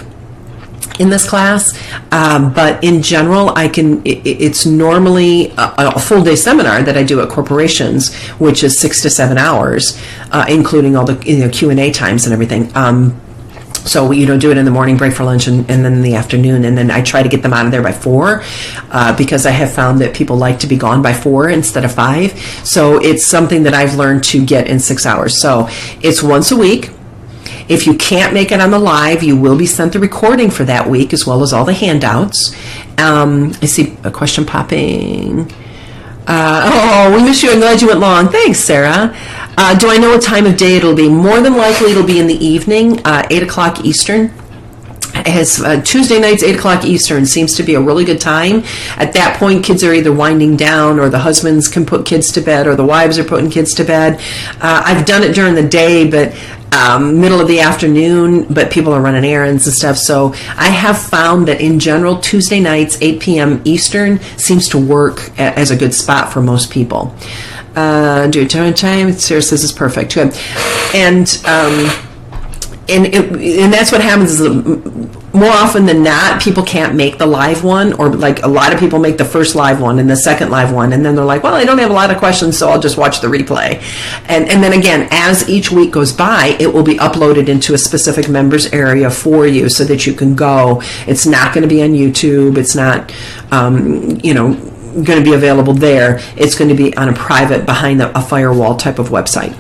in this class, but in general, it's normally a full day seminar that I do at corporations, which is 6 to 7 hours, including all the Q&A times and everything. So do it in the morning, break for lunch, and then in the afternoon, and then I try to get them out of there by 4, because I have found that people like to be gone by 4 instead of 5. So it's something that I've learned to get in 6 hours. So it's once a week. If you can't make it on the live, you will be sent the recording for that week, as well as all the handouts. I see a question popping. We miss you. I'm glad you went long. Thanks, Sarah. Do I know what time of day it'll be? More than likely, it'll be in the evening, 8 o'clock Eastern. Tuesday nights, 8 o'clock Eastern seems to be a really good time. At that point, kids are either winding down, or the husbands can put kids to bed, or the wives are putting kids to bed. I've done it during the day, but middle of the afternoon, but people are running errands and stuff. So I have found that in general, Tuesday nights, 8 p.m. Eastern seems to work as a good spot for most people. Do it time. Sarah says it's perfect. Good. And and that's what happens is more often than not, people can't make the live one, or like a lot of people make the first live one and the second live one, and then they're like, well, I don't have a lot of questions, so I'll just watch the replay. And then again, as each week goes by, it will be uploaded into a specific members area for you so that you can go. It's not going to be on YouTube. It's not, going to be available there. It's going to be on a private, behind a firewall type of website.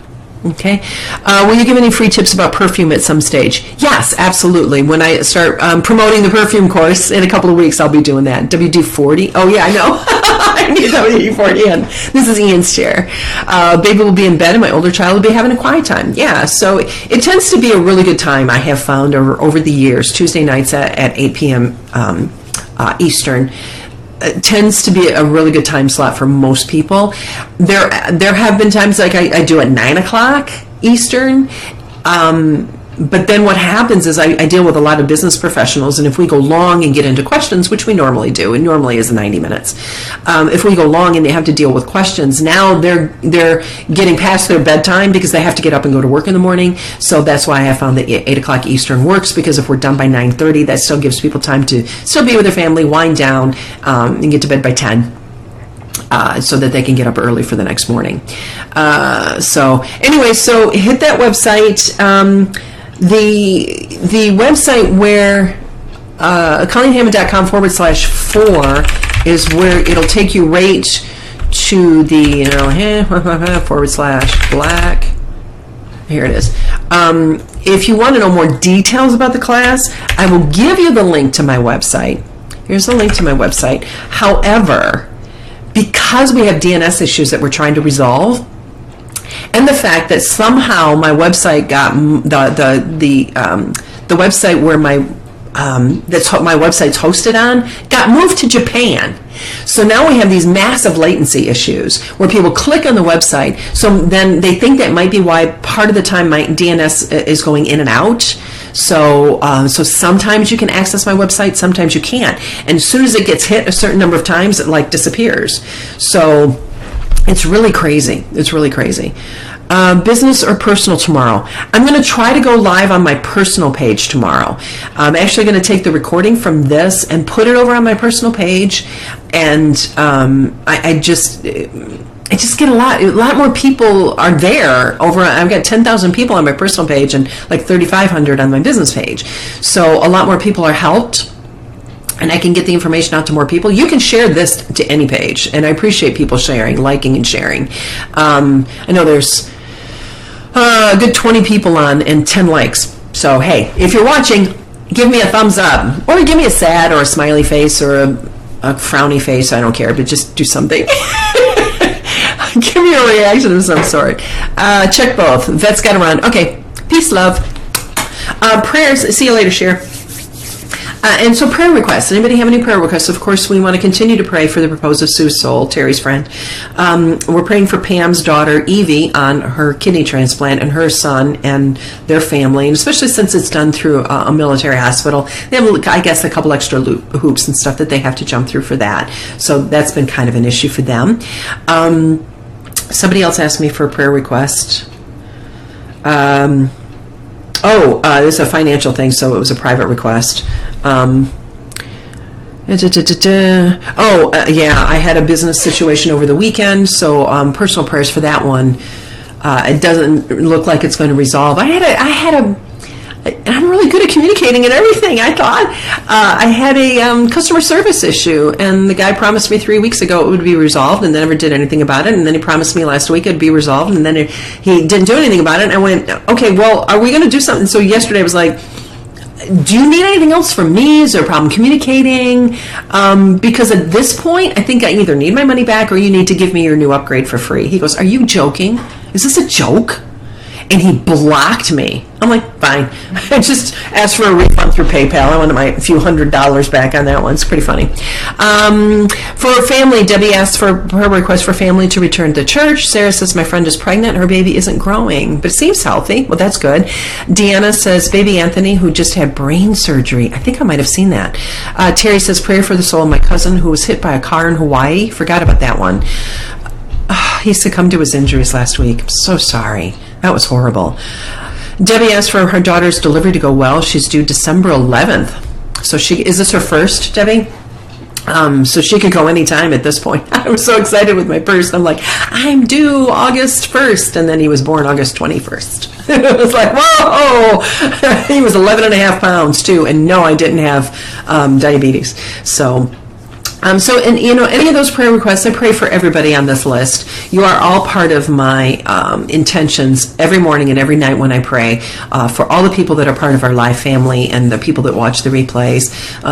Okay. Will you give any free tips about perfume at some stage? Yes, absolutely. When I start promoting the perfume course in a couple of weeks, I'll be doing that. WD-40. Oh, yeah, I know. I need WD-40 in. This is Ian's chair. Baby will be in bed and my older child will be having a quiet time. Yeah, so it tends to be a really good time, I have found over the years. Tuesday nights at 8 p.m. Eastern. Tends to be a really good time slot for most people. There have been times like I do at 9 o'clock Eastern, but then what happens is I deal with a lot of business professionals, and if we go long and get into questions, which we normally do, and normally is 90 minutes, if we go long and they have to deal with questions, now they're getting past their bedtime because they have to get up and go to work in the morning. So that's why I found that 8 o'clock Eastern works, because if we're done by 9:30, that still gives people time to still be with their family, wind down, and get to bed by 10. So that they can get up early for the next morning. So hit that website. The website where ColleenHammond.com/4 is where it'll take you right to the /black. Here it is. If you want to know more details about the class, I will give you the link to my website. Here's the link to my website. However, because we have DNS issues that we're trying to resolve, and the fact that somehow my website got the website where my website's hosted on got moved to Japan. So now we have these massive latency issues where people click on the website. So then they think that might be why part of the time my DNS is going in and out. So sometimes you can access my website, sometimes you can't. And as soon as it gets hit a certain number of times, it like disappears. So it's really crazy. It's really crazy. Business or personal tomorrow? I'm going to try to go live on my personal page tomorrow. I'm actually going to take the recording from this and put it over on my personal page. And I just get a lot more people are there over. I've got 10,000 people on my personal page and like 3,500 on my business page. So a lot more people are helped. And I can get the information out to more people. You can share this to any page, and I appreciate people sharing, liking, and sharing. I know there's a good 20 people on and 10 likes. So, hey, if you're watching, give me a thumbs up. Or give me a sad or a smiley face or a frowny face. I don't care, but just do something. Give me a reaction of some sort. Check both. Vet's got to run. Okay, peace, love. Prayers. See you later, Cher. And so prayer requests. Anybody have any prayer requests? Of course, we want to continue to pray for the repose of Sue's soul, Terry's friend. We're praying for Pam's daughter, Evie, on her kidney transplant, and her son and their family, and especially since it's done through a military hospital. They have, I guess, a couple extra hoops and stuff that they have to jump through for that. So that's been kind of an issue for them. Somebody else asked me for a prayer request. This is a financial thing, so it was a private request. I had a business situation over the weekend, so personal prayers for that one. It doesn't look like it's going to resolve. I'm really good at communicating and everything, I thought. I had a customer service issue, and the guy promised me 3 weeks ago it would be resolved, and then never did anything about it, and then he promised me last week it would be resolved, and then he didn't do anything about it, and I went, okay, well, are we going to do something? So yesterday I was like, do you need anything else from me? Is there a problem communicating? Because at this point, I think I either need my money back or you need to give me your new upgrade for free. He goes, are you joking? Is this a joke? And he blocked me. I'm like, fine. I just asked for a refund through PayPal. I wanted my few $100s back on that one. It's pretty funny. For family, Debbie asked for her request for family to return to church. Sarah says, my friend is pregnant. Her baby isn't growing, but seems healthy. Well, that's good. Deanna says, baby Anthony, who just had brain surgery. I think I might have seen that. Terry says, prayer for the soul of my cousin who was hit by a car in Hawaii. Forgot about that one. He succumbed to his injuries last week. I'm so sorry. That was horrible. Debbie asked for her daughter's delivery to go well. She's due December 11th. So is this her first, Debbie? So she could go anytime at this point. I was so excited with my purse. I'm like, I'm due August 1st. And then he was born August 21st. It was like, whoa! He was 11 and a half pounds too. And no, I didn't have diabetes. So any of those prayer requests, I pray for everybody on this list. You are all part of my intentions every morning and every night when I pray for all the people that are part of our live family and the people that watch the replays,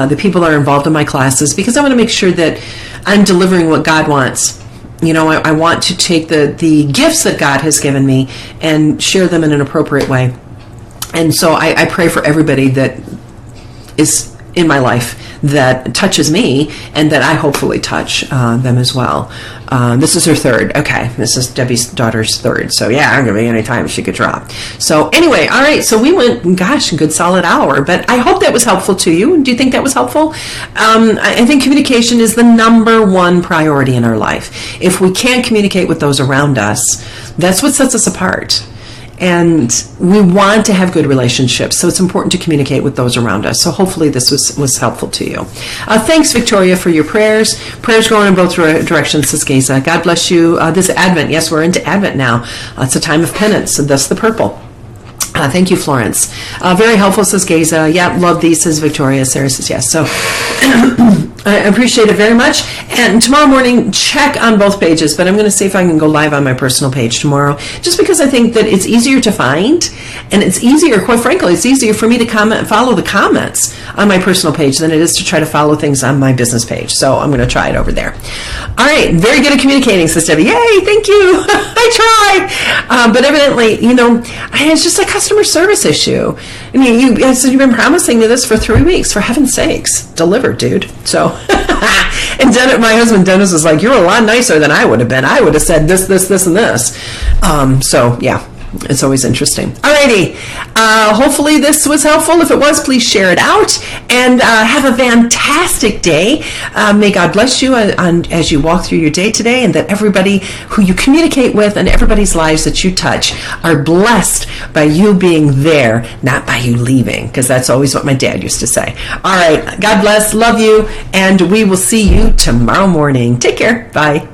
the people that are involved in my classes, because I want to make sure that I'm delivering what God wants. I want to take the gifts that God has given me and share them in an appropriate way. And so I pray for everybody that is in my life that touches me and that I hopefully touch them as well. This is her third. Okay, this is Debbie's daughter's third. So yeah, I'm going to be any time she could drop. So anyway, all right, so we went, a good solid hour, but I hope that was helpful to you. Do you think that was helpful? I think communication is the number one priority in our life. If we can't communicate with those around us, that's what sets us apart. And we want to have good relationships, so it's important to communicate with those around us. So hopefully this was helpful to you. Thanks, Victoria, for your prayers. Prayers going in both directions, says Geza. God bless you. This Advent, yes, we're into Advent now. It's a time of penance, and thus the purple. Thank you, Florence. Very helpful, says Geza. Yeah, love these, says Victoria. Sarah says yes. So I appreciate it very much. And tomorrow morning, check on both pages, but I'm going to see if I can go live on my personal page tomorrow, just because I think that it's easier to find, and it's easier, quite frankly, it's easier for me to follow the comments on my personal page than it is to try to follow things on my business page. So I'm going to try it over there. All right, very good at communicating, says Debbie. Yay, thank you. I try. But evidently, it's just a customer service issue. And you've been promising me this for 3 weeks. For heaven's sakes, deliver, dude. So, and my husband Dennis was like, "You're a lot nicer than I would have been. I would have said this, and this." So yeah. It's always interesting. Alrighty. Hopefully this was helpful. If it was, please share it out. And have a fantastic day. May God bless you as you walk through your day today, and that everybody who you communicate with and everybody's lives that you touch are blessed by you being there, not by you leaving, because that's always what my dad used to say. All right. God bless. Love you. And we will see you tomorrow morning. Take care. Bye.